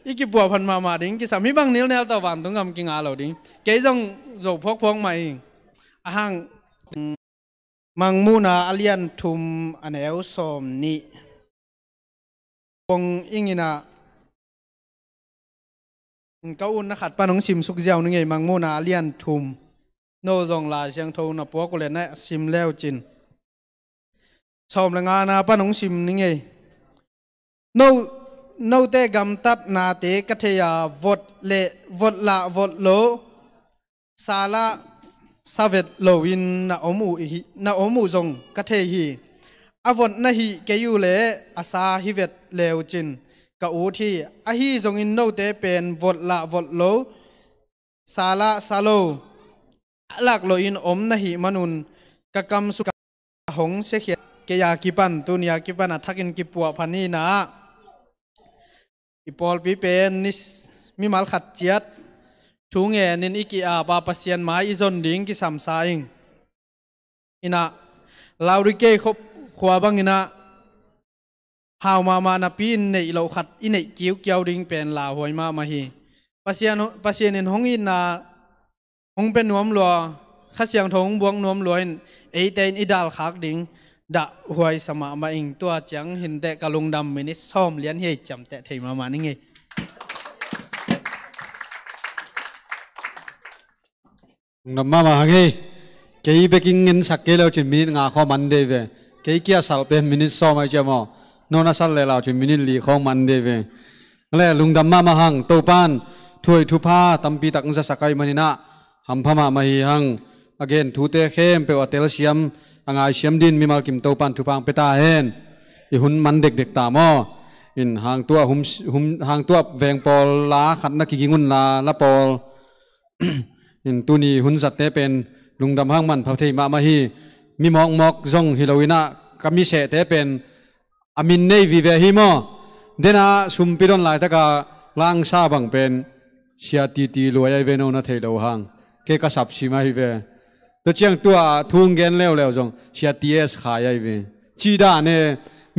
iki bua phan ma ding ki sami bang nil nel ta wan tung am ki nga lo ding ke jong zo phok phok mai ahang mangmuna alian thum aneu som ni pong ingina kau na khat panong sim suk jiao ni ngei mangmuna alian thum no zong la siang tho na po ko le na sim leo chin som la nga na panong sim ni ngei no no te gam tat na te ka the ya vot le vot la vot lo sala savet lo win na omu hi na omu zong ka the hi avot na hi ke yu le asa hi vet leo chin ka u thi a hi zong in no te pen vot la vot lo sala salo lak lo in om na hi manun ka kam su ka hong se khiat ke ya ki pan tunia ki pan athakin ki puwa phani na ipol pi pen nis mi mal khat chiat thu nge nin iki a pa pasian mai izon ding ki sam saing ina lauri ke khop khwa bang ina haw ma na pin nei lo khat i nei kiu kiau ding pen la hoi ma hi pasian in hong in na hong pen nuam lo khasiang thong buang nuam loin ei ten idal khak ding da huai sama ma ing tua chang hin te kalung dam minit som lian he cham te thei ma ni nge Namma ma hangi kei beking in sakke lo chin minute nga kho man de ve kei kia sal pen minute so mai chamo nona sal le lao chin minute li kho man de ve le lungdam ma hang to pan thui thu pha tampi tak sa sakai manina ham phama ma hi hang again thu te khem pe hotel siam angai siam din mi mal kim to pan thu pang peta hen i hun man dek dek ta mo in hang tua hum hang tua veng pol la khat na ki gingun la pol in tuni hun zat te pen lungdam hang man phau thei ma hi mi mok mok zong hilowina kami se te pen amin nei vi ve hi mo dena sum pidon lai taka lang sa bang pen sia ti loy ai ve no na thei lo hang ke ka sap si ma hi ve to chiang tua thung gen leo zong sia ts khai ai ve chi da ne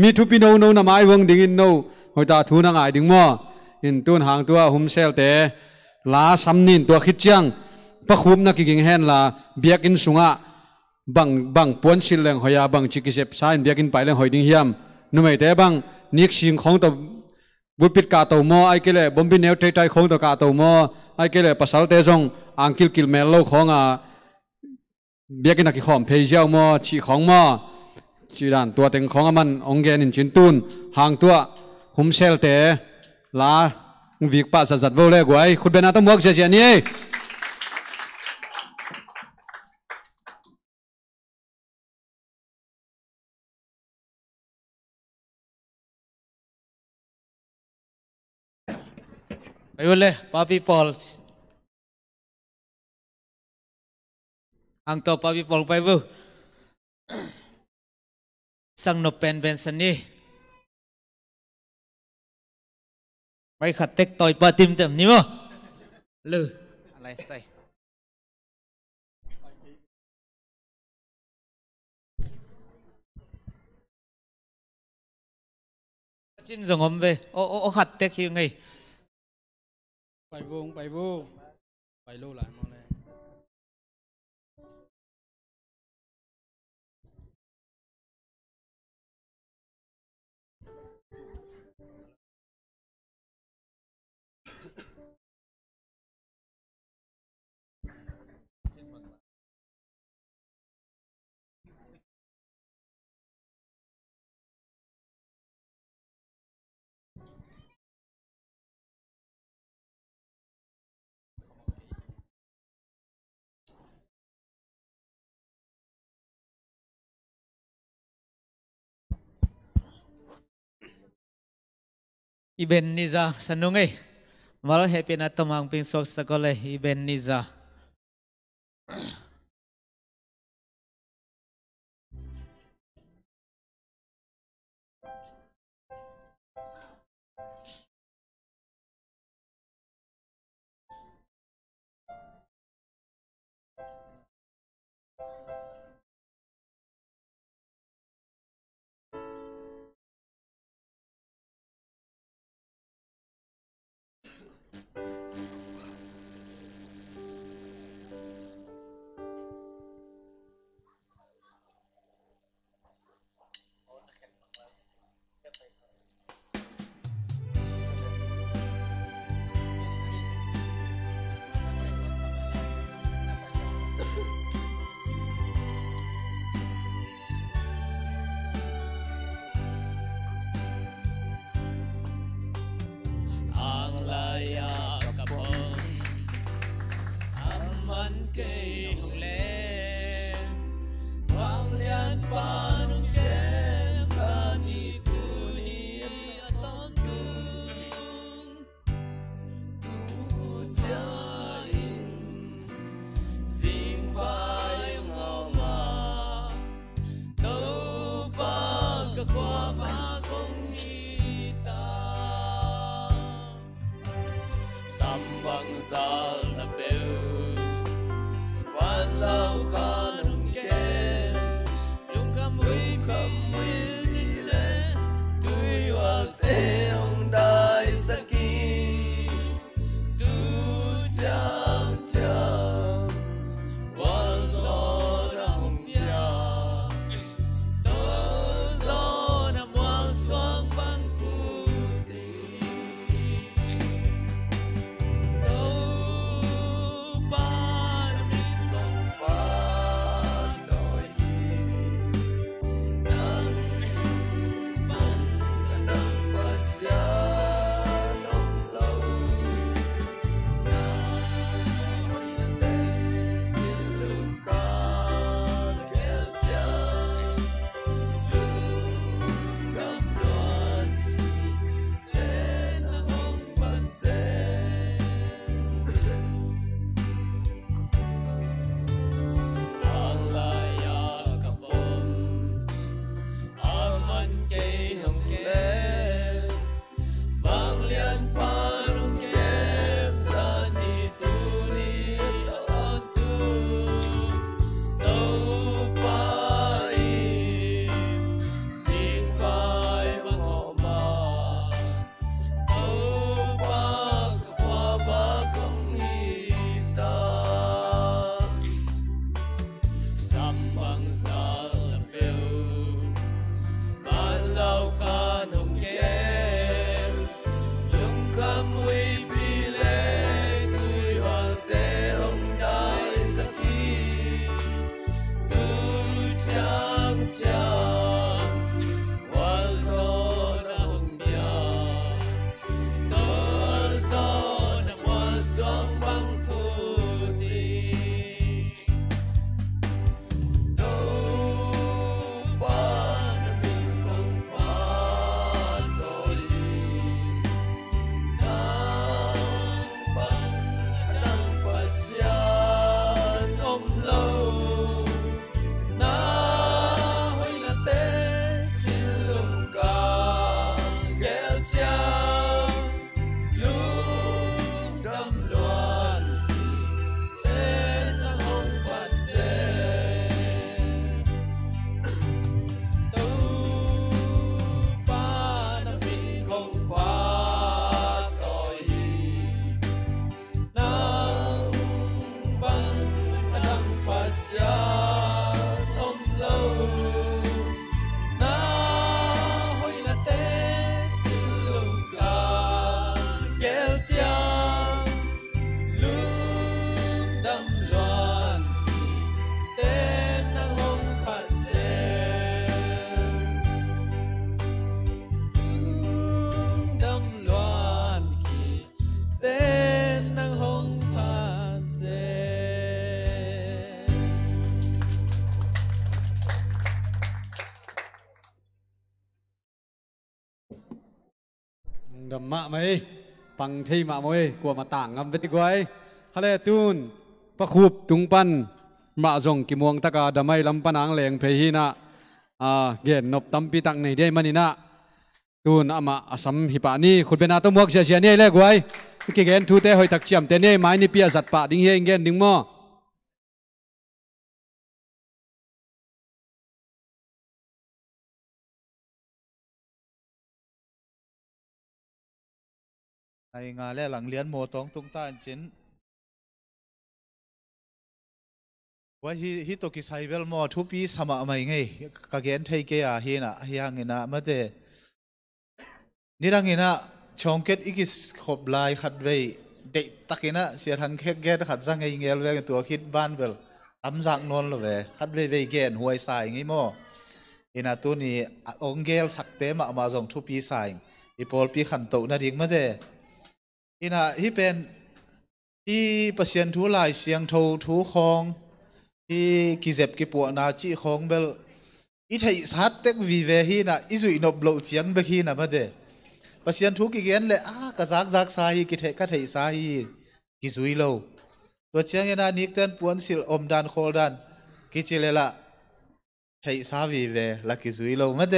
mi thu pi no na mai wong ding in no hoi ta thu na ngai ding mo in tun hang tua hum sel te la samnin tua khit chiang pa khum na ki ging hen la biak in sunga bang pon sil leng hoya bang chikisep sain biak in pai leng hoi ding hiam nu mai te bang nik sing khong to bupit ka to mo ai kele bombi neu tai khong to ka to mo ai kele pasal te jong angkil kil mel lo khong a biak in ki khom phei jiao mo chi khong mo chi dan tua teng khong aman ongen in chin tun hang tua hum sel te la việc pa sa zat vo le guai khut bena to muak je ni Ay wala, Papi Paul. Ang to Papi Paul pa bu. Sang no pen sani. May khatek toy pa tim tem ni mo. Lư, alai sai. Chin zong om ve. O khatek hi ngai. pai vu pai lo lại mo le Iben niza sanungai. Mal happy na tomang pin sok sakole iben niza. đầm mạ mấy bằng thi mạ môi của mà tảng ngâm vết quay hale tun pa khup tung pan mạ rong ki muang taka damai lam panang leng phe hi na gen nop tampi tak nei dei manina tun ama asam hi pa ni khut bena to muak sia ni le guai ki gen thu te hoi tak chiam te ne mai ni pia zat pa ding he gen ding mo ai ngà lẽ lằng lian mô tông tung ta chínว่าฮิโตกิไซเวลมอทุปีสมาไม่ไงกางเกนไทยเกียฮีน่ะฮีฮังเงินะมาเดนี่รังเงินะชงเกตอีกิสขบลายขัดไว้เด็กตักเงินะเสียทังเกตเกตขัดจังไงเงี้ยเรื่องตัวคิดบ้านเบลทำจังนนเลยเว้ขัดไว้ไว้เกนหวยใส่ไงโมอินาตัวนี้องเกลสักเต็มมาจงทุปีใส่อีพอลปีขันโตน่าดิ่งมาเดอินาฮิเป็นฮีเปอร์เซ็นต์ทุลายเสียงทูทุคองที่กิเจ็บกิปวดนาจีของเบลอีไทยสัตว์เต็กวีเวฮีน่ะอีจุยนบโลเจียงเบฮีน่ะมาเดปัศยันทุกิเกนเลยกระซักสาฮีกิเทกะไทยสาฮีกิจุยโลตัวเจียงยันนิกเตนปวนสิลอมดันโคลดันกิจิเลละไทยสาวีเวละกิจุยโลมาเด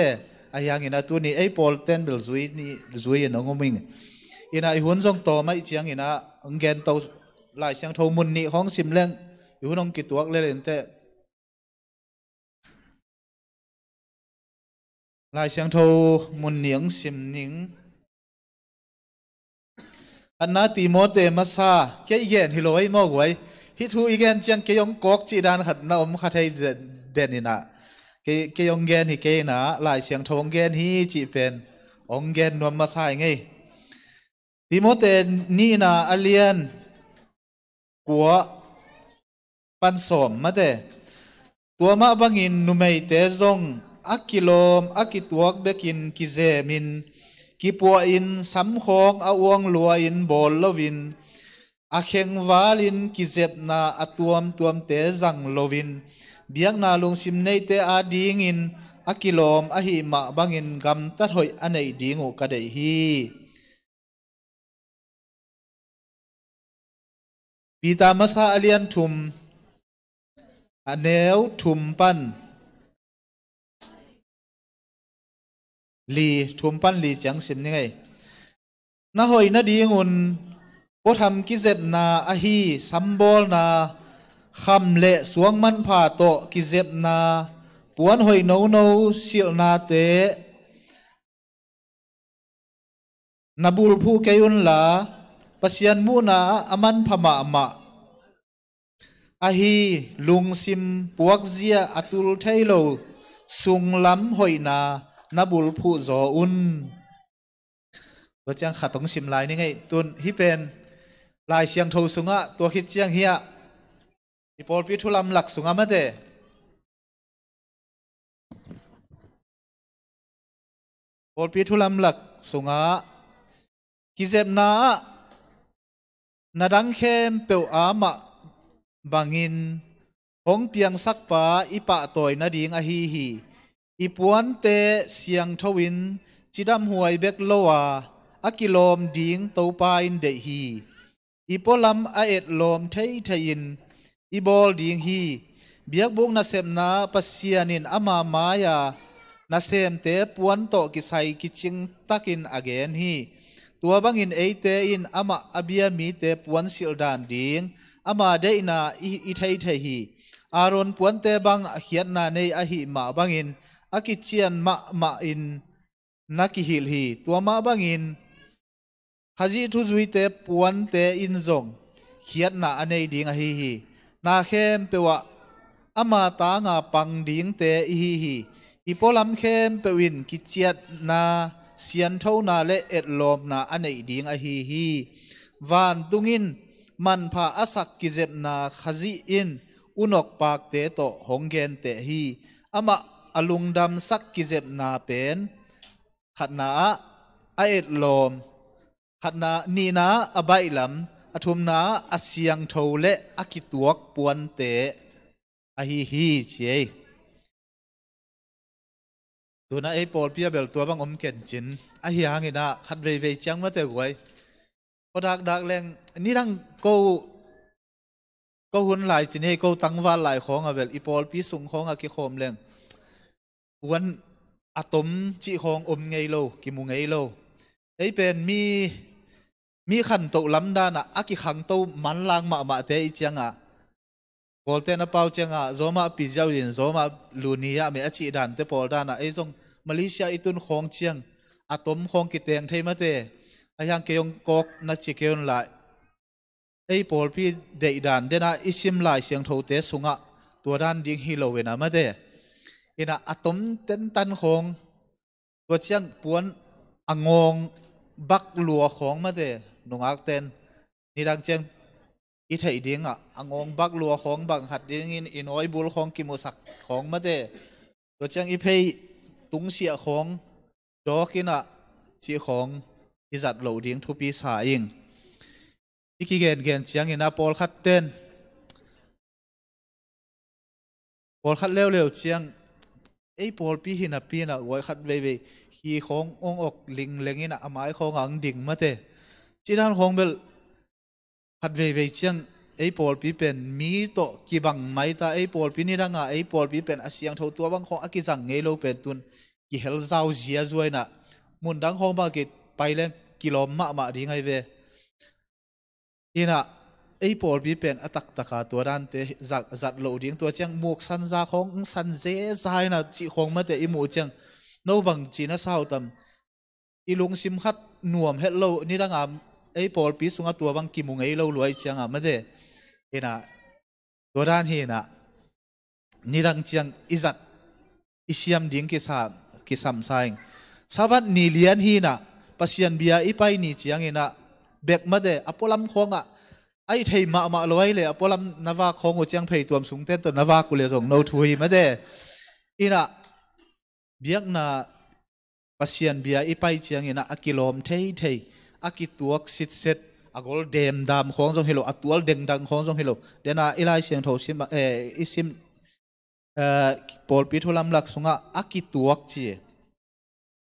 อายังยันตัวนี้ไอพอลเตนเบลจุยนี่จุยนงมิง ina i hun jong to mai chiang ina ngen to lai siang tho mun ni hong sim leng i hunong ki tuak le len te lai siang tho mun niang sim ning anna Timote masa ke igen hiloi mo goi hi thu igen chiang ke yong kok chi dan khat na om khathai den ina ke yong gen hi ke na lai siang thong gen hi chi pen ong gen nom masa ngai Timote ni na alien của pan som mà thế tua ma bangin numei te zong akilom akituak bekin kize min kipua in sam khong awang lua in bol lovin akheng walin kizep na atuam tuam te zang lovin biang na lung sim nei te ading in akilom ahi ma bangin gam tat hoi anei dingu kadei hi Pita masa alian thum aneu thum pan li chẳng sim ni ngai na hoi na dingun po tham ki zep na ahi sambol na kham le suang man pha to ki zep na puan hoi no sil na te nabul phu keun la pasian mu na aman phama ma ahi lung sim puak zia atul thailo sung lam hoi na nabul phu zo un wa chang khatong sim lai ni ngai tun hi pen lai siang tho sunga to khit chiang hiya ipol pi thulam lak sunga ma de pol pi thulam lak sunga kizep na nadang khem peu ama bangin hong piang sakpa ipa toy na ding a hi ipuan te siang thowin chidam huai bek lowa akilom ding topa in de hi ipolam a et lom thein ibol ding hi biak bung na sem na pasianin ama maya na sem te puan to ki sai ki ching takin again hi tua bangin eite in ama abia mi te puan sil dan ding ama de na i thei hi aron puan te bang hiat na nei a hi ma bangin akichian ma in nakihil hi tua ma bangin khaji thu zui te puan te in zong hiat na anei ding a hi na khem pewa ama ta nga pang ding te hi ipolam khem pewin kichiat na sian tho na le et lom na anei ding a hi van tungin man pha asak kizep na khazi in unok pak te to honggen te hi ama alungdam sak kizep na pen khatna a et lom khatna ni na abai lam athum na asiang tho le akituak puan te a hi chei tuna ei pol pia bel tua bang om ken chin a hi hangina khat ve chang ma te goi dak leng ni rang ko hun lai chin hei ko tangwa lai khong a bel ipol pi sung khong a ki khom leng wan atom chi khong om ngei lo ki mu ngei lo ei pen mi khan to lam da na aki khang to man lang ma te i changa bolte na pau changa zoma pi jawin zoma lunia me achi dan te pol da na ei jong Malaysia itun khong chiang atom khong ki teng thei ma te ayang ke yong kok na chi keon lai ei pol pi de dan dena isim lai siang tho te sunga tua dan ding hi lo we na ma de ina atom ten tan khong tua chiang puan angong bak lua khong ma de nungak ten ni dang chang i thei ding a angong bak lua khong bang hat ding in oi bul khong ki mu sak khong ma de tua chiang i phei tung sia khong dokina chi khong izat lo ding thu pi sa ing iki gen chiang ina pol khat ten pol khat leo chiang ei pol pi hina pi na wai khat ve hi khong ong ok ling lengina amai khong ang ding ma te chidan khong bel khat ve chiang ei pol pi pen mi to ki bang mai ta ei pol pi ni ranga ei pol pi pen asiang tho tua bang khong akizang ngei lo pen tun ki hel zau zia zuai na mun dang khong ba ki pai leng กิโลมาดีไงเวอีน่ะไอ้ปอลบีเป็นอตักตะขาตัวด้านเตะจัดโหลดิ้งตัวเจียงหมวกสันซาของสันเจใจน่ะจีของมาเตะอีหมูเจียงโนบังจีน่ะเศร้าตำอีลุงซิมขัดหน่วมเฮลโลนี่ดังอ่ะไอ้ปอลปีสุงตัวบังกิมุงไอ้โลรวยเจียงอ่ะมาเตะอีน่ะตัวด้านเฮน่ะนี่ดังเจียงอิจัดอิเซียมดิ้งกิสามไซงสาบัดนีเลียนฮีน่ะปัสยันเบียอีไปนี่เจียงเฮน่ะเบกมาเตะอพอลัมของอ่ะไอ้ไทยมาลอยเลยอพอลัมนาวาของหัวเจียงเพย์ตัวสูงเต้นตัวนาวากุเลส่งโนทุยมาเตะอีน่ะเบียกน่ะปัสยันเบียอีไปเจียงเฮน่ะอกิโลมเทยอากิตัวสิทธิ์เซตอากอลเดมดามของทรงฮิโลอตัวเด้งดังของทรงฮิโลเดน่ะอีไลเสียงโทซิมอิซิมปอลปิทุลัมลักสุงะอากิตัวจี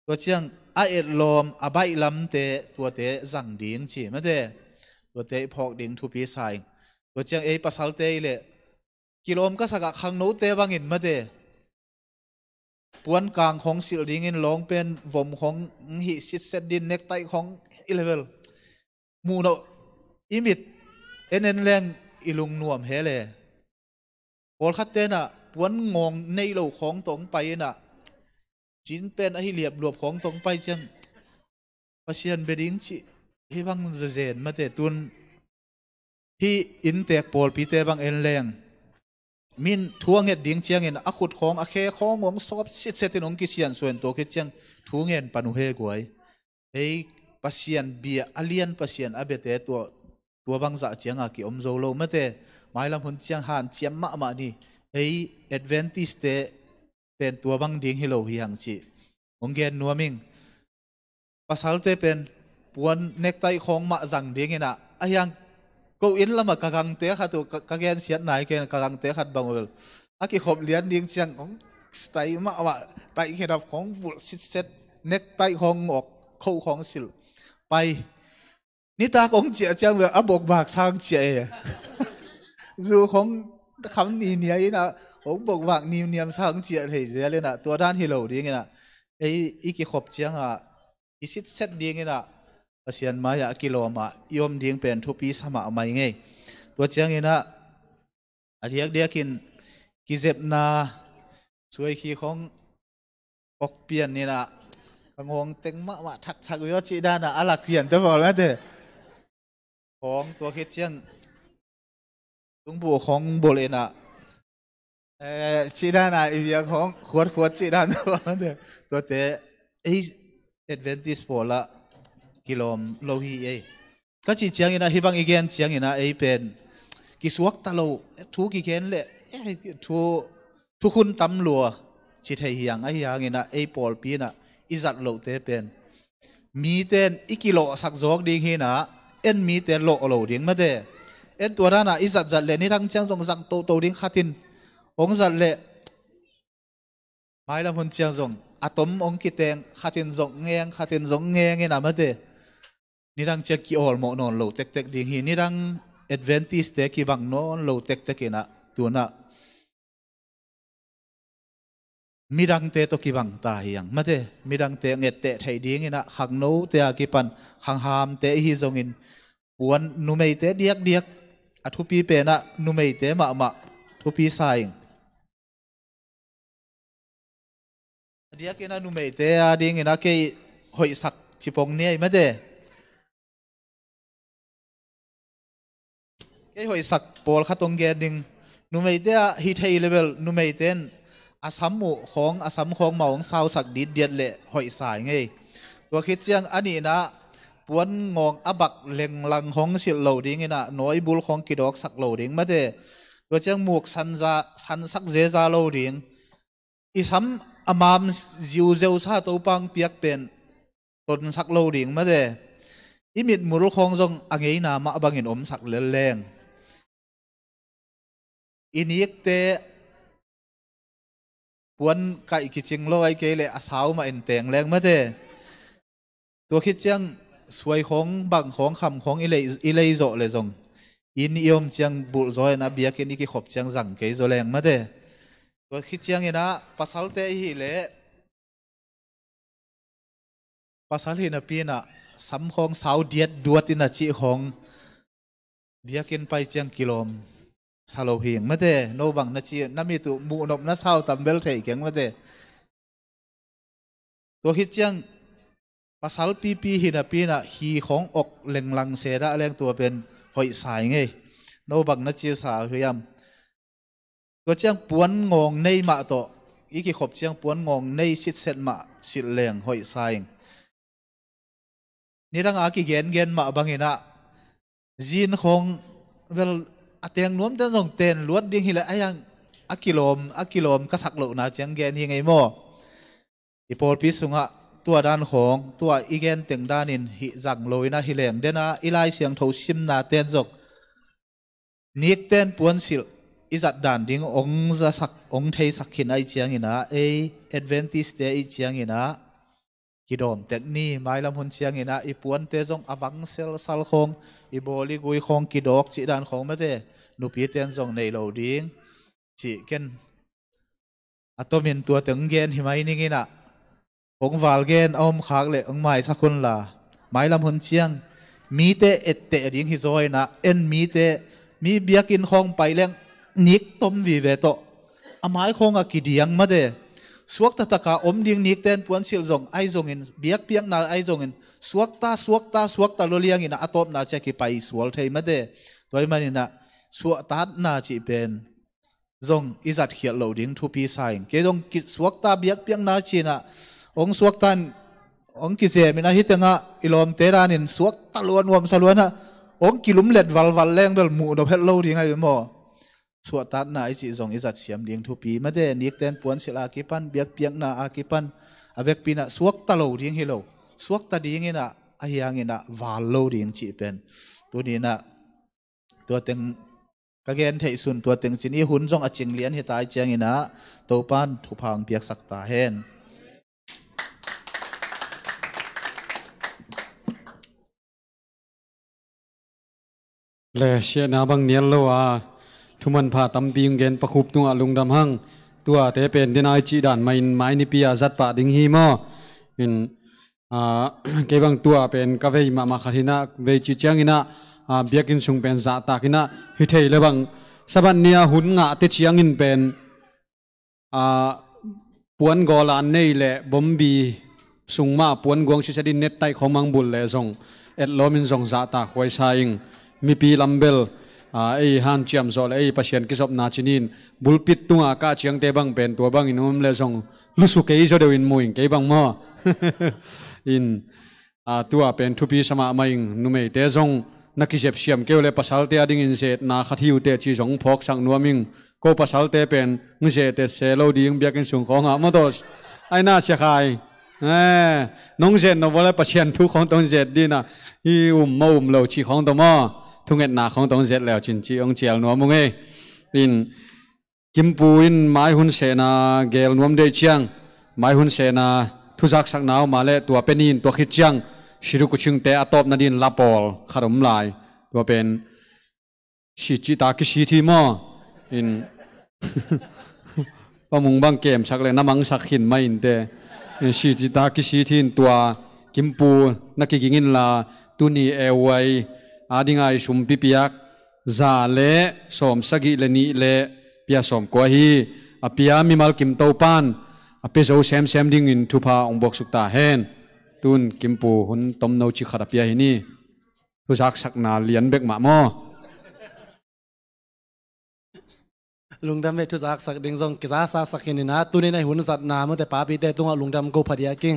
ตัวเจียงอาเอลอมอาใบลำเตตัวเตจังดิ้งจีมาเตตัวเตพอกดิ้งทุปีสายตัวเจียงปัสสัลเตเลยกิโลมก็สักขังโนเตบังอินมาเตปวนกลางของสิลดิ้งอินลองเป็นวมของหิสิเซดินเน็กไตของอีเลเวลมูโนอิมิดเอ็นแรงอิลุงนวมเฮเลพอลคัดเตน่ะปวนงงในโลของตรงไปน่ะจินเป็นไอเหลียบหลวบของตรงไปจังปัสยันเบดิ้งจิให้บังเจนมาเตตุนที่อินเตกปอลปีเตบังเอ็นแรงมินทัวงเงดิ้งเจียงเงินอขุดของอเคของงสอบสิเซตินองกิเซียนส่วนตัวคิดจังทัวงเงินปนุเฮกวยไอปัสยันเบียอเลียนปัสยันอเบเตตัวบังจะเจียงอากิอมโซโลมาเตหมายลำพุนเจียงหันเจียมมานี่ไอแอดเวนติสเตเป็นตัวบังดิ้งฮิโลฮิฮังจีองเกนนัวมิงภาษาเตเป็นปวนเนกไตของมาจังดิ้งเงินะไอยังกูอินละมากกังเตะขัดตัวกเกนเสียนไหนเกนกังเตะขัดบังเวลอากิขบเลียนดิ้งเชียงของสไตมาว่าไตเขดับของบุษเซตเนกไตของออกเข้าของสิลไปนี่ตาของเจียจังเลยอบกบากสร้างเจียดูของคำนี้เนี่ยนะผมบอกว่านิวเนียมสร้างเจียเฮียเลยนะตัวด้านฮิโลดิ้งนะไอ้อีกิขบเจียงอ่ะอีสิเซตดิ้งนะเสียนมาอยากกิโลมายอมดิ้งเป็นทุปีสมาไม่ไงตัวเจียงนะอันเดียกินกิเจ็บนาช่วยขี้ของออกเปลี่ยนนี่นะงงเต็งมะวะชักวิวจีด้านะอะไรเปลี่ยนตัวก่อนแล้วเด้ของตัวคิดเจียงลุงปู่ของโบเลนะจีด้านะอีเดียของขวดจีด้าตัวเด้ตัวเตะไอเอ็ดเวนติสโปละกิโลมโลฮีเอก็จีเจียงนะฮิบังอีเกนเจียงนะไอเป็นกิสวกตะโลทุกอีเกนเลยทุกคนตำลัวจิตให้ยังไอยังนะไอปอลปีนะอิจัดโลเตเป็นมีเต้นอีกิโลสักจอกดิ้งฮีนะเอ็นมีเต้นโลดิ้งมาเตเอ็นตัวนั้นนะอิจัดจัดเลยนี่ทั้งเชียงทรงสักโตดิ้งขัดินองจัดเลยไม่ละคนเชียงทรงอะตอมองกิเตงขัดินทรงเงียงขัดินทรงเงียงนะมาเตนี่ทั้งเชียงกิโอลโมนอนโลเต็กดิ้งฮีนี่ทั้งเอ็ดเวนติสเตกิบังนอนโลเต็กนะตัวน่ะมีดังเตะตกิบังตาเฮียงมาเตมีดังเตะเงเตะไทยดิ้งนะขังโนเตะกิปันขังหามเตะฮิซงอินปวนนุเมเตะเดียกอทุปีเป็นนะนุเมเตะมาทุปีสายเดียกนะนุเมเตะดิ้งนะเกยหอยสักจิปงเนี่ยมาเตเกยหอยสักปอลขัดตรงเกดิ้งนุเมเตะฮิตไฮเลเวลนุเมเตะอาสัมหมู่ของอาสัมของเมาของสาวสักดิดเดียดเละหอยสายไงตัวคิดเจียงอันนี้นะปวนงงอบักเล็งลังของสิลโลดิ้งนะน้อยบุลของกิดอกสักโลดิ้งมาเตตัวเจียงหมวกสันสักเจซาโลดิ้งอีสัมอามามจิวเจวซาตัวปังเปียกเป็นต้นสักโลดิ้งมาเตอีมิดมุลของจงอังเงนามาบังอินอมสักแรงอินิกเตปวนไก่กิจิงโลไอเกเลอาสาวมาเอ็นเตงแรงมาเตตัวคิดจังสวยของบังของคำของอิเลโจเลยจงอินยอมจังบุษอยนะเบียกินอีกขบจังจังเกยโจแรงมาเตตัวคิดจังนะภาษาเตหิเลภาษาหินปีน่ะ ซ้ำของสาวเดียดดวดอินาจีของเบียกินไปเจียงกิโลมสาโลเพียงไม่ได้โนบังนาจีน้ำมีตัวมูนบน้าสาวตัมเบลเทยเก่งไม่ได้ตัวคิดเจียงภาษาปีหินาปีน่ะฮีของอกเล็งลังเสดะแรงตัวเป็นหอยสายไงโนบังนาจีสาวพยายามตัวเจียงปวนงงในมาโตอีกขบเจียงปวนงงในสิทธิ์เสร็จมาสิแรงหอยสายนี่ตั้งอากิเกนมาบางเงินะจีนของเวลอาเตียงน้วมเต้นส่งเต้นล้วนดิ้งหิละไอ้ยังอากิโลมก็สักโลนะเจียงเกนยังไงมั่วอีโพลพิสุงะตัวด้านของตัวอีเกนเต็งด้านินหิจังลอยนะหิเลงเดนะอีไลเสียงทูซิมนาเต้นจกนิกเต้นปวนสิลอิจัดด่านดิ้งองจะสักองเทสักขินไอเจียงอินะเอเอดเวนติสเตไอเจียงอินะกิดอมเทคนีไม่ลำหุนเจียงอินะอีปวนเตจงอวังเซลสัลคงอีโบลิกุยคงกิดอกจีดานของไม่ได้นุปีเต้นจงในโลดิ้งจีเกนอัตมินตัวถึงเกนหิไม่นิ่งนะองวาลเกนอมขากเลยองไม่สักคนละไม่ลำหุนเชียงมีเตเอเตดิ้งฮิโซยนะเอ็นมีเตมีเบียกินของไปเลี้ยงนิกต้มวีเวโตอาไม้ของอากิเดียงมาเดสวกตะตะกาอมดิ้งนิกเต้นปวนสิลจงไอจงอินเบียกเปียงนาไอจงอินสวกตาโลเลียงอินอาตบนาเจกิไปสวลเทมาเดตัวมันอินะสวกตานาจีเป็นจงอิจัดเขียนเหลาดิ้งทุปีไซน์เกจงกิสวกตาเบียกเปียงนาจีนะองสวกตันองกิเจมินาฮิตงะอิลอมเตรานินสวกตาลวนวมสลวนนะองกิลุมเล็ดวัลแรงเดลมูดเพลโลดิ้งไงมั่วสวดตัดนาไอจีจงอิจัดเสียมเลี้ยงทุปีมาเดนิกเต้นปวนศิลากิปันเบียกเปียงนาอากิปันอาเบกปีน่ะสวกตะโลดิ้งฮิโลสวกตะดิ้งอินะอาเฮียงอินะวาลโลดิ้งจีเป็นตัวนี้นะตัวเต็งกะเกนเทสุนตัวเต็งจินีหุ่นจงอจิงเลียนฮิตายเจียงอินะตัวปันทุพังเบียกสักตาเฮนเลยเชียนาบังเนียนโลอาทุมันพาตำปีงเกนประคุบตัวลุงดำหังตัวเตเป็นดินไอจีด่านไม่นิปีอาจัดปะดิ้งฮีมอเป็นเก็บังตัวเป็นกาเวมาขัดินะเวจิเจียงอินะเบียกินซุงเป็นจ่าตากินะฮิเทเลบังสบันเนียหุ่นงะเตเชียงอินเป็นปวนกอลานเนยเละบอมบีซุงมาปวนกวงชิชดินเน็ตไตของมังบุลเละซงเอ็ดลอมินซงจ่าตาควยซายิงมีปีลัมเบลไอฮันเชียมโซลไอพัชเชนกิสอบนาชินินบุลปิดตุงอากาเชียงเตบังเป็นตัวบังอินุมเลซงลุสุเกยโซเดวินมุยเกยบังมออินตัวเป็นทุปีสมาไม่นุเมเตซงนักกิเจ็บเชียมเกลเลปัสสัลเตอดิ้งอินเซตนาขัดฮิวเตจีจงพกสังนัวมิงก็ปัสสัลเตเป็นเงเซเตเซโลดิ้งเบียกินสุงของมาโตสไอน่าเชียคายน้องเซนนวลปัชเชนทุกของตรงเซดีนะฮิวมาโลชีของตัวมอทุกเงินหนาของตรงเสร็จแล้วจินจีองเจียลนัวมุงเอปินกิมปูอินไม้หุ่นเสนาเกลนวมเดจียงไม้หุ่นเสนาทุจักสักนาวมาเลตัวเป็นอินตัวขิดจียงชิรุกุชิงเตอตอบนาดินลาปอลขรุมลายตัวเป็นชิจิตากิชิทีมออินว่ามุงบางเกมสักเลยน้ำมังสักหินไม่อินเตชิจิตากิชิทีนตัวกิมปูนักกิกินลาตุนีเอวไวอาดิงไอชุมปิปิยักซาเลสมสกิเลนีเลพิอาสมกวาฮีอพิอามิมัลกิมโตปันอพิโซเซมดิ้งอินทุพาองบกสุกตาเฮนตุนกิมปูหุนตมโนชิขัดพิอาฮินีทุจักสักนาเลียนเบกมาโมลุงดำเวทุจักสักดิ้งซงกิซาสักหินนะตุนีในหุ่นสัตนาเมื่อแต่ป้าปีเตตุงลุงดำกูพอดีกิ้ง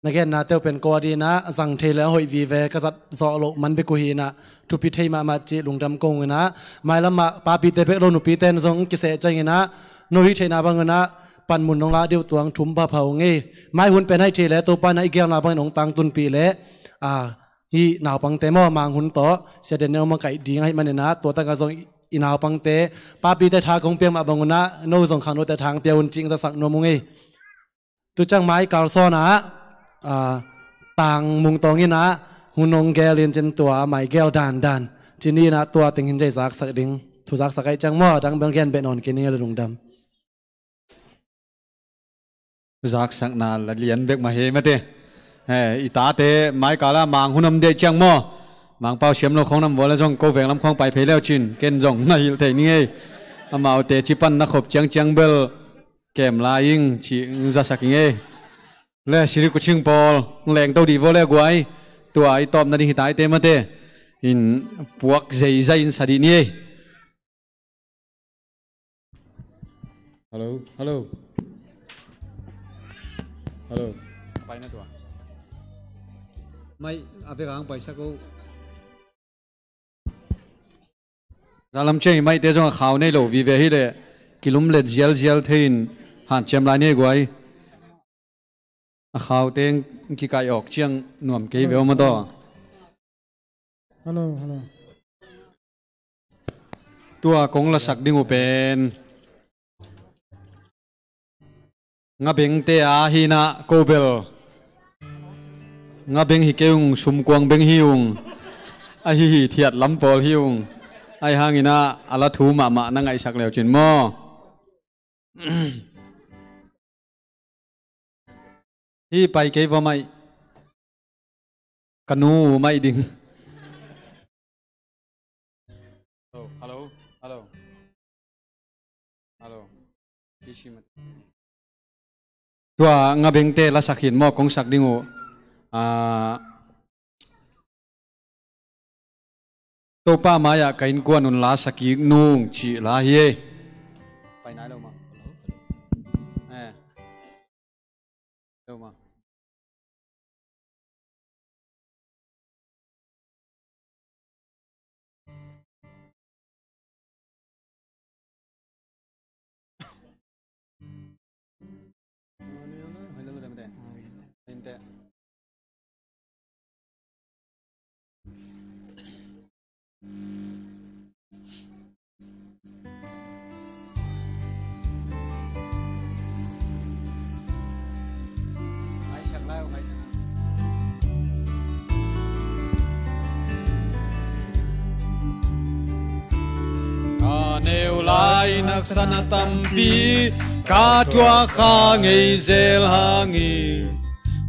นักเรียนนาเตวเป็นกอดีนะสังเทแล้วหอยวีเวกษัตริย์สอโลมันไปกุยนะทุพิเทมาจีลุงดำกงนะไม่ละมาปาปีเตเปโลนุปีเตนทรงกิเสจังนะโนริเทนาบังนะปันมุนนองลาเดียวตัวงทุมพะเผาเงยไม่หุ่นเป็นให้เทแล้วตัวปันไอเกียงนาบังนองตังตุนปีเละฮีหนาวปังเตมอมังหุ่นต่อเสด็จเนอมาไก่ดีให้มันนะตัวตั้งกระทรงอินาวปังเตปาปีเตทากงเปียงมาบังนะโนส่งขังโนแต่ทางเตียวจริงจะสักโนมุงเงยตัวจังไม้กาลซอนะต่างมุงตรงนี้นะหุ่นงแกเรียนจนตัวใหม่แก้วดันที่นี่นะตัวติงหินใจสักสักดิ้งทุสักสักไอจังหม้อดังเบลแกนเป็นอ่อนกินนี่เลยลุงดำ รักสักนาละเลียนเบกมาเฮมาเต ita te mai kala mang hunam de chang mo mang pau siam lo khong nam wala jong ko veng lam khong pai phei leo chin ken jong na hil thei ni ei amau te chi pan na khop chang chang bel kem la ying chi za saking ei le siri kuching pol leng to di vo le guai tua ai tom na di hitai te ma te in puak zai zai in sadi ni ei hello hello hello pai na tua mai ave gang paisa ko dalam chơi mai te jong khao nei lo vi ve hi le kilum let zial zial thein han chem lai nei guai a khao teng ki kai ok chiang nuam ke ve ma do hello hello tua kong la sak ding u pen nga beng te a hi na ko bel nga beng hi keung sum kwang beng hiung a hi thiat lam pol hiung ai hangina ala thu ma ma na ngai sak leo chin mo hi pai ke wa mai kanu mai ding hello hello hello kishimat tua nga beng te la sakhin mo kong sak dingu tô pa maya kain quan un la saki nung chi la hi pai nai đâu mà đâu mà nêu lai nak sana tampi ka chua kha ngei zel hangi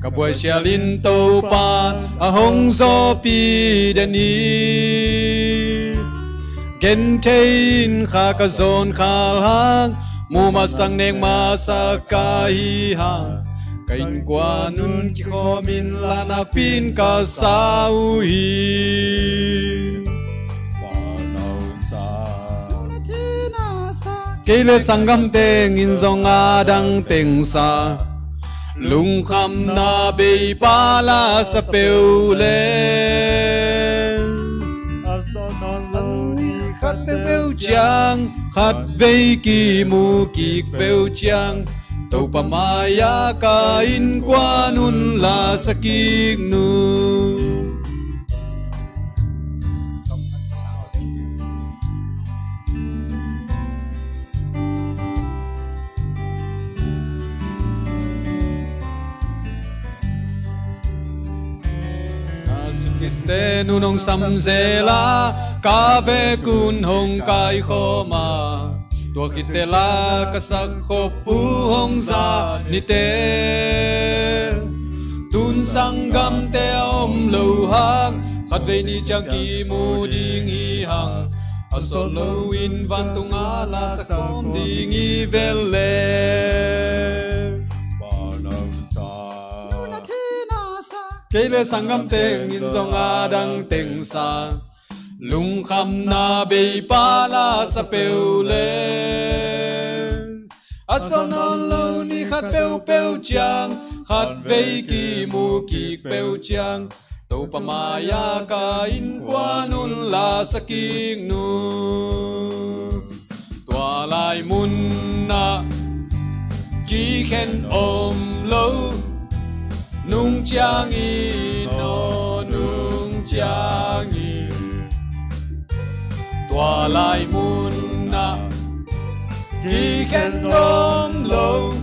ka boy sialin to pa a hong zo pi deni gen tein kha ka zon khal hang mu ma sang neng ma sa ka hi hang kain kwa nun ki kho min la na pin ka sau hi kele sangam teng in zong adang teng sa lung kham na be pala sa peu le khát peu chang khát vei ki mu ki peu chang tàu pa maya ka in qua nun la sakik nu te nu nong sam zela ka ve kun hong kai kho ma tua ki te la ka sak kho pu hong za ni te tun sang gam te om lo hang khat ve ni chang ki mu ding hi hang a so lo in van tung a la sak kom ding i vel le kele sangam teng in zong adang teng sa lung kham na be pala sa peu le asonon lo ni khat peu peu chang khat vei ki mu ki peu chang to pa maya ka in qua nun la saking nu tua lai mun na ki khen om lo nung chang y no nung chang y tua lai mun na ki khen nom lo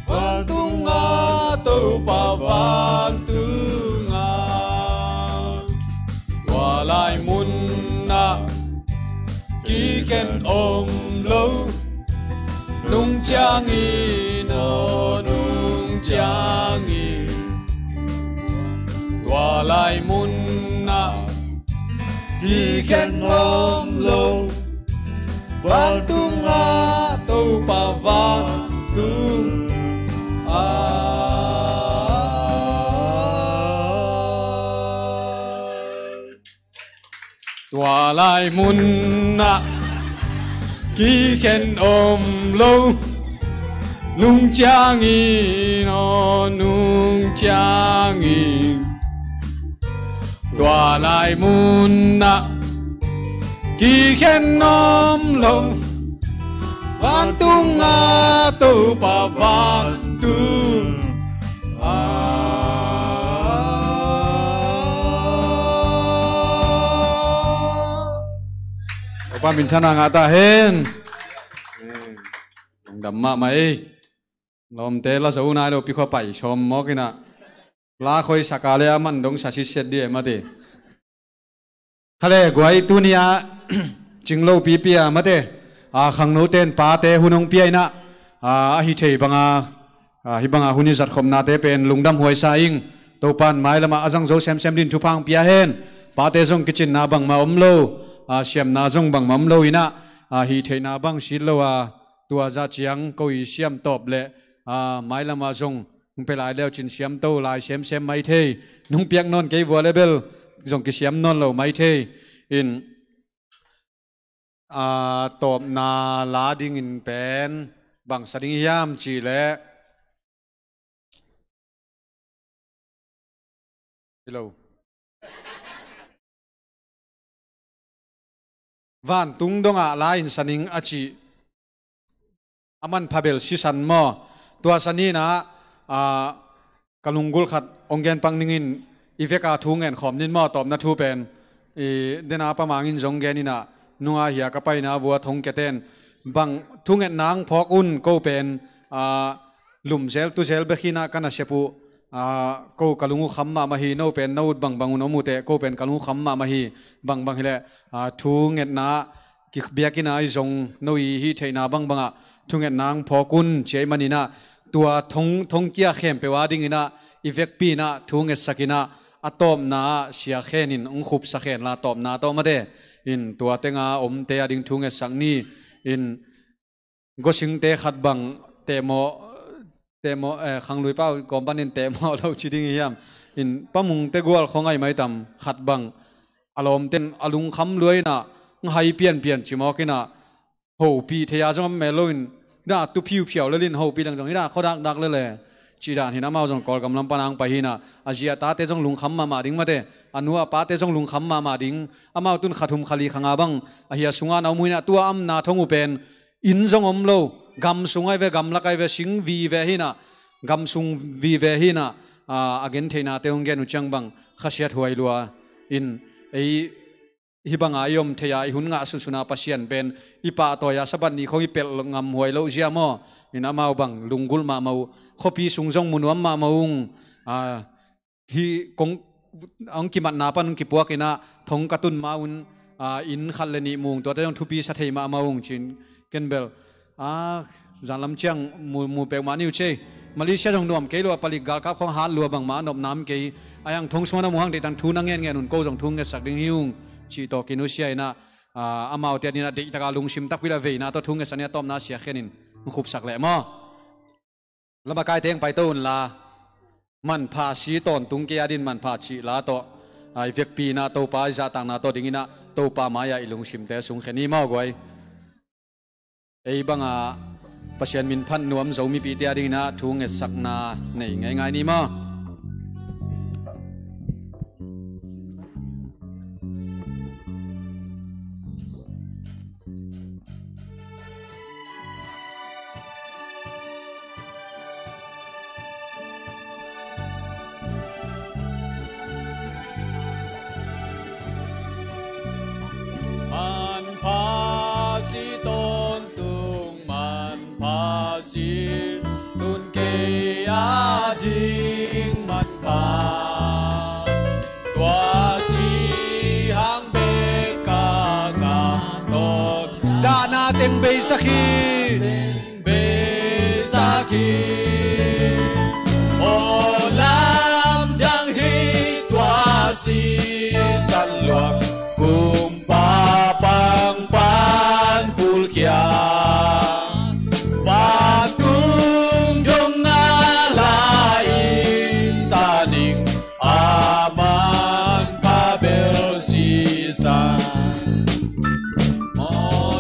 van tung a tu pa van tung a tua lai mun na ki khen om lo nung chang y no nung chang y tua lai mun na ki khen om lo van tung a tàu pa van tung tua lai mun na ki khen om lo nung chang y no nung chang y tua lai mun na ki khen om lo van tung a tu pa van tu pa min chana nga ta hen đầm mà mày lom té la zau nai lo pi kho pai chom mo kina la khoi sakale aman dong sa si set di ma de khale guai tunia jinglo pi pia ma de a khang no ten pa te hunong pi na a hi thei banga hi banga huni zat khom na te pen lungdam hoi sa ing to pan mai lama azang zo sem sem din thu phang pia hen pa te zong kitchen na bang ma om lo a siam na zong bang mam lo ina a hi thei na bang si lo a tua za chiang ko i siam top le mai lama zong pe lai leo chin siam to lai sem sem mai the nung piak non ke vo level zong ki siam non lo mai the in top na la ding in pen bang sading hiam chi le hello van tung donga la in saning achi aman phabel sisan mo tua sani na kalungul khat ongen pangningin iveka thungen khomnin mo top na thu pen e dena pamangin zonggenina nunga hiya kapai na bua thong keten bang thungen nang phok un ko pen lum zel tu zel bekhina kana sepu ko kalungu khamma mahi no pen no bang bangun omute ko pen kalungu khamma mahi bang bang hile thunget na ki biakina ai zong noi hi theina bang banga thunget nang phokun cheimanina tua thong kia khem pewa dingina ivek pi na thunget sakina atom na sia khenin ungkhup sakhen la top na to made in tua tenga om te ading thunget sakni in gosing te khat bang temo khanglui pau company temo lo chiding hiam in pamung te gol khongai mai tam khat bang alom ten alung kham luina hai pian chimo kina ho pi theya jom meloin da tu phiu phiao lelin ho pi lang jong ida khodak dak le chi dan hina mau jong kol gamlam panang pahina azia ta te jong lung kham ma ding mate anua pa te jong lung kham ma ding amau tun khathum khali khanga bang ahia sunga na muina tua am na thongu pen in jong om lo gam sungai ve gam lakai ve sing vi ve hina gam sung vi ve hina again theina te onggen uchang bang khasiat huai lua in ei hibanga yom theya hun nga suna pasien ben ipa to ya saban ni khoi pel ngam huai lo jiamo ina mau bang lungul ma mau khopi sungjong munuam ma maung hi kong ang ki mat na pan ki puak ina thong katun maun in khaleni mung to te thupi sa thei ma maung chin kenbel janlam chiang mu pe ma niu che Malaysia jong nuam ke lo pali gal kap khong han lo bang ma nop nam ke ayang thong sona muang de tan thu na ngen ngen un ko jong thung nge sak ding hiung chi to kinu sia ina amau te dina de taka lung sim tak pila ve na to thung nge sania tom na sia khenin khup sak le mo lama kai teng pai ton la man pha si ton tung ke adin man pha chi la to ai vek pi na to pa za tang na to dingina to pa maya ilung sim te sung kheni mau goi ei banga pasien min phan nuam zomi pi te adina thung nge sak na nei ngai ngai ni ma Besaki, Besaki, Olam yang hitwa. Mò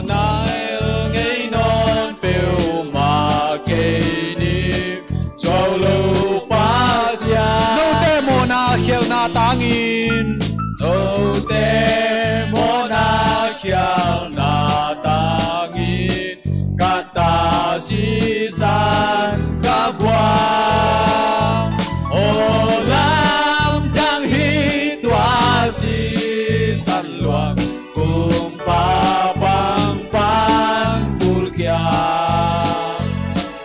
nai ngây non biểu mà kê ni cho lâu pa sia nô te mò na khiel na tangin nô te mò na khiel na tangin kata si san ka bua ô lam đang hi toa si san luang cùng pa pang pan pulkia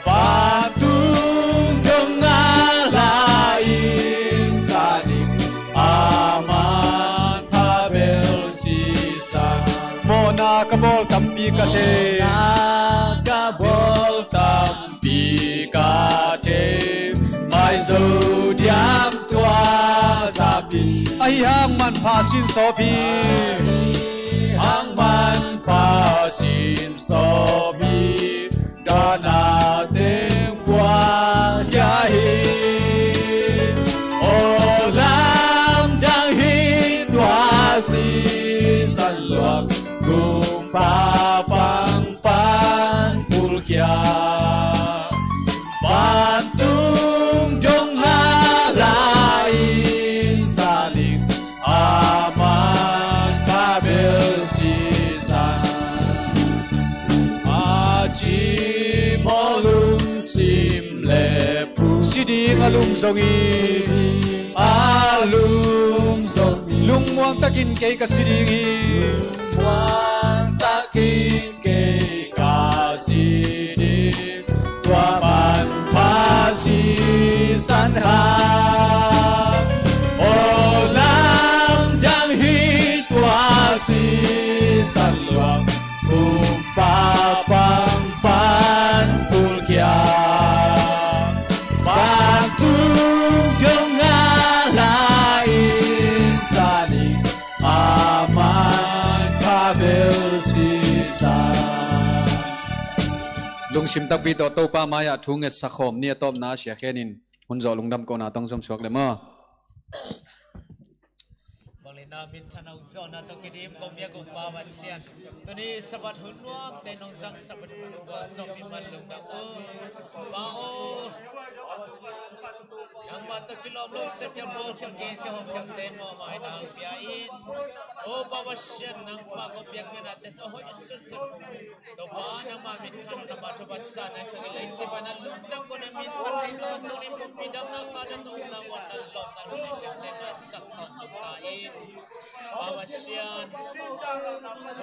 fatung dong ngalain sadik aman pabel sisa mona kabol tampi kase kabol tampi kate mai zo diam tua zapi ai hang man phasin sopi hang man phasin sopi dana tem qua ya hi olam dang hi tua si san luak kum pa pang pan pulkia Bantung dong lain saling aman kabel sisan aji molum sim lepu sidi alum zongi lung muang takin kay kasidingi muang takin kay kasiding tuapan pasi sanha olang dang hi tuasi sanluang kumpa pang pan pulkia bangkung dong ngalain saling aman kabel sisan lung sim tak bi to to pa maya thung et sakhom ni atom na sia khenin hunzo lungdam ko na tong som suak le ma Balina min thanau zona to kidim komya ko pa basian tuni sabat hunwam te nong jang sabat hunwa sopi man lungda o ba o yang mata kilom lo sepya bo chang gen chom cham te mo mai nang pia in o pa basian nang pa ko piak mena te so hoi sun sun to ba na ma min than na ma to basan ai sang lai chi banan lungdam ko na min patai to to ni ko pidam na ka da to na wan na lom na ni te na sak to ta in Bawasian,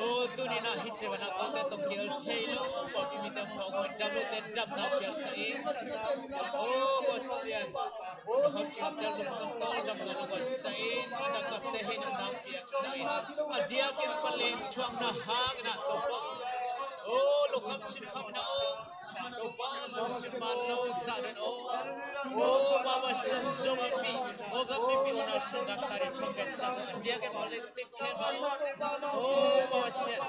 oh tu ni nak hijau nak kau tu kil celo, kau ni minta kau double tendam nak biasa oh bawasian, kau siap dalam tong dam nak kau sain, anak kau tehin nak biasa dia kin paling cuang nak hang nak topa, oh lokam simham nak topa lok simalo sadan oh bawasian zombie, oh kami piona sundak tarik tongkat sana, dia kin paling tikheba, oh bawasian,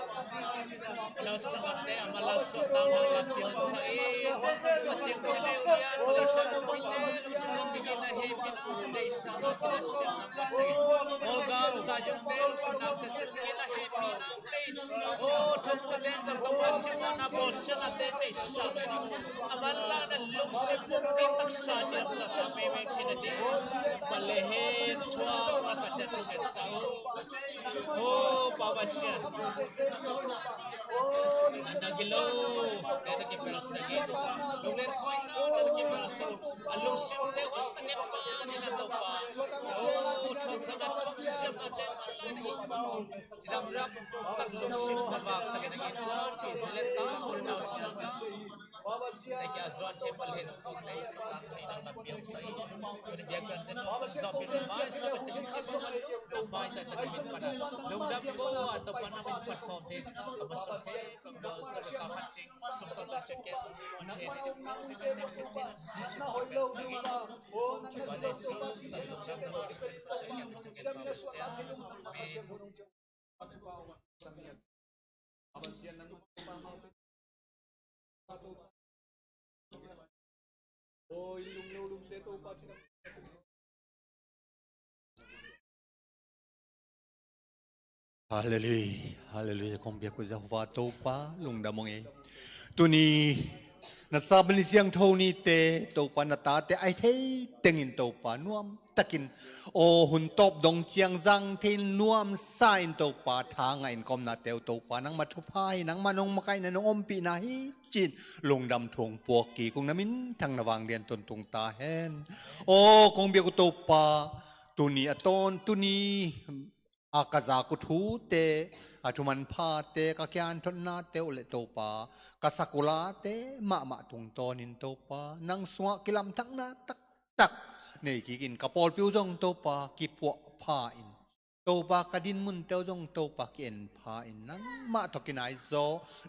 kalau sangat deh amalah sotang nak lapihan sain, macam mana ulian Malaysia nombite, lusukan bikin happy na desa na jelas yang nak sain, olga tajung deh lusukan sesuatu bikin happy na plain, oh thomuden jam kamasih mana bosan ada desa ni, amalah na lusukan bikin tak saja saja memang tidak deh, malehin tua malkaja tugas sau, oh bawasian. Nanda gilo, kaya kita bersegi. Luler koin na, kaya kita bersegi. Alung sim dewa, sakit pa ni na to pa. Oh, chong sana chong sim na te malani. Jidam ram, tak lung sim na bag, tak na gituan, kizilet ta, murna usanga. Tanya azwan tebal hen kong day sa kantay na nabiyang sa iyo. Kung biyagan din ako pag-zopin ng may sa macam-macam ng may tatagimit pa na. Lungdam ko atau pa namin pag-covid. Kamasok pag sa kakaching sumpa to check-in. Manhin ito ko, pinag-sipin. Sipin sa iyo. Chibale si talong lang na mga pasaya. Tugin pa ba siya? Oh, ilung lulung dito pa sila. ฮาเลลูยาฮาเลลูยาคงเบียกุจะหัวโตปาลุงดามงเอตัวนี้นัสาบนิเสียงเท่านี้เตโตปานาตาเตไอเทเต็งินโตปานวมตะกินโอหุ่นตบดงเจียงจังเทนนวมสายโตปาทางไงกอมนาเตวโตปานังมาทุพายนังมานงมาไกนันงอมปีนาฮิจีนลงดำทงปวกกีกุงนามินทางนวางเรียนตนตรงตาแหนโอคงเบียกุโตปาตัวนี้อตอนตัวนี้อากาศกุทูเตอาทุมันพาเตกะแกนทนนาเตอุเลโตปากะสักุลาเตมะตุงตอนินโตปานังสวะกิลัมทักนาตักตักในกิกินกะปอลปิวจงโตปากิปวะพาอินโตปากะดินมุนเตวจงโตปากิเอ็นพาอินนังมะตอกินไอโซ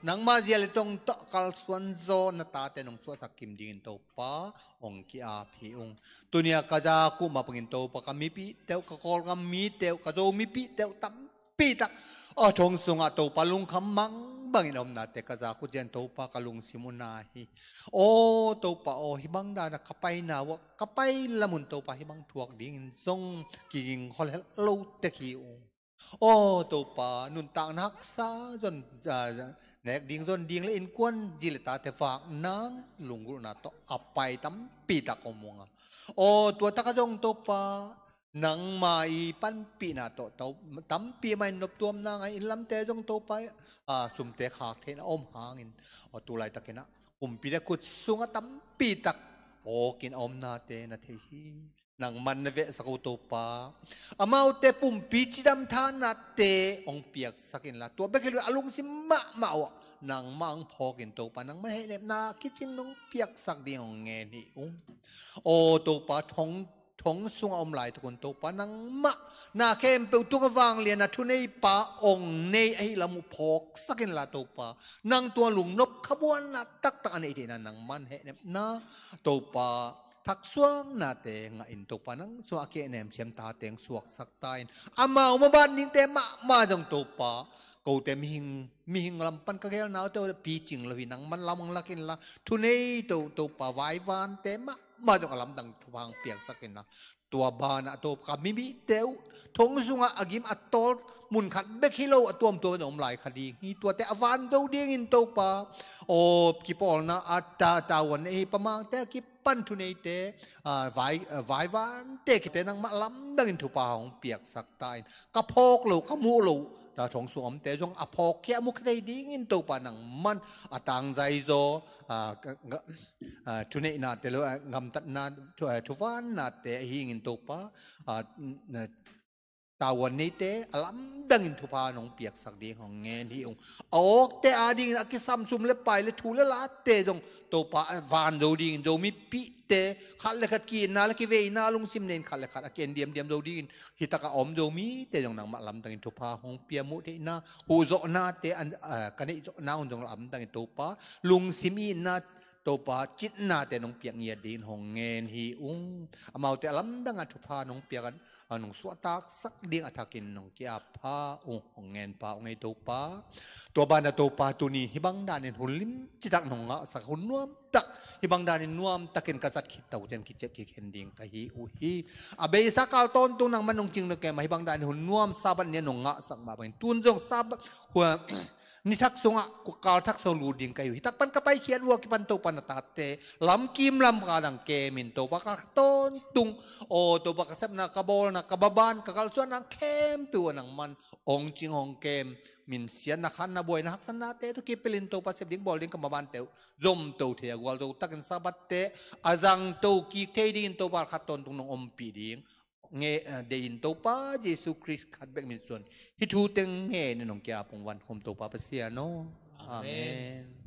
นังมาเจียเลจงตอกัลสวนโซนาตาเตนงสวะสักกิมดินโตปาองกิอาพีองตุเนียกะจากุมาปกินโตปากะมิปิเตวกะกอลกะมีเตวกะโจมิปิเตวตัมปีตักทงสุงโตปาลุงคำมังบางอินอมนาเตกะจาคุเจนโตปากะลุงสิมุนาฮิโตปาฮิบังดานะกะไปนาวะกะไปละมุนโตปาฮิบังทวกดิ่งทรงกิงฮอลโลเตคิองโตปานุนต่างนักษาจนแนกดิ่งจนดิ่งและอินกวนจิลตาเตฝากนางลุงกุนาโตอับไปตั้มปีตะกมวงตัวตะกะจงโตปานังมาอีปันปีนาโตเตาตั้มปีไม่นบตัวมนางไออินลำเตจงโตไปสุมเตขากเทนอมหางินตัวไรตะเกนะปีเดกุดสุงตั้มปีตักกินอมนาเตนะเทฮีนังมันเวสกุโตปามาอุเตปุ่มปีจิดำทานาเตองเปียกสักินละตัวเบกิลอลุงสิมะมาวะนังมังพอกินโตปานังไม่ให้เนบนาคิจินนงเปียกสักเดียวเงนี่โตปาทงสุงอมไหลทุกคนโตปานังมะนาเข้มเปิลตุกวางเลียนทุนในป่าองในไอละมุพอกสักินละโตปานังตัวลุงนบขบวนนัตักตะอันไอที่นังมันเห็นนะโตปาทักสวงนาเตงอินโตปานังสวะเกเนมเชียมตาเตงสวกสักตายอามาอุมาบันนิงเตมาจงโตปากูเตมิหิงลำปันกะเกลนาวเตอปีจิงละวินังมันลำมังลักินละทุนในโตปาไว้วานเตมาจงลำดังทวางเปียกสักินละตัวบานะตัวกามิบิเตวทงสุงอากิมอัตโตมุนขัดเบคิโลอัตัวหนมหลายคดีนี่ตัวแต่อวานโตเดียงอินโตปากิปอลนะอัตตาวันเอประมาณแต่กิปันทุนเอเตไว้วานเตกิเตนังมาลำดังอินทุปาของเปียกสักตายกะโพกโลกะมูโลแต่ทงสวมแต่จงอพอกแค่มุขได้ดีอินโตปานังมันตังใจโซทุนเอนาเตโลงำตัดนาทุวานนาเตหิงินโตปาตาวันนี้เตะลำดังอินทุพานองเปียกสักดีของเงี้ยที่องเตะอาดิงอักซัมซุมเล็บไปเลยทูเลลาเตะจงโตปะวานโดดิงโดมีปีเตะขัดเลขัดกินนาเลกิเวนาลุงซิมเนนขัดเลขัดอาเกนเดียมโดดิงฮิตากะอมโดมีเตะจงนางมาลำดังอินทุพาของเปียมุเตนาหูโจนาเตะกันนี้โจนาจงลำดังอินทุพาลุงซิมีนาโตปาจิตนาแต่น้องเปียกเงียดินหงเงินฮีมาแต่ลำดังอัตุพาน้องเปียกันน้องสวดตากสักเดียงอัตกินน้องเกียพาหงเงินพาไงโตปาตัวบานโตปาตัวนี้ฮิบังดานินหุ่นลิมจิตักน้องสักหุ่นนวมตักฮิบังดานินนวมตักเกินกษัตริย์ขิดเต่าเจนขิดเจ็กขิดดิ่งกะฮีฮีเบยสักเอาต้นตัวนังมันน้องจริงเลยแกมาฮิบังดานินหุ่นนวมซาบันเนี่ยน้องสักมาเป็นตุนจงซาบหัวนี่ทักษงะกุกาลทักษลูดิงkayu hitak pan kapay kian wa kipan to panatate lam kim lam kadang kemin to baka ton tung to baka sep na kabol na kababan kakalsuan ng kem tu nang man ong ching hong kem min sian na khan na boy na haksan nate to kipilin to pa sep ding bol ding kamaban te zom to thia gwal to takin sabat te azang to ki te din to ba khaton tung nong ompi ding nghe dein to pa Jesus Christ khat bek min son hi thu teng nghe ni nong kya pong wan khom to pa pasia no amen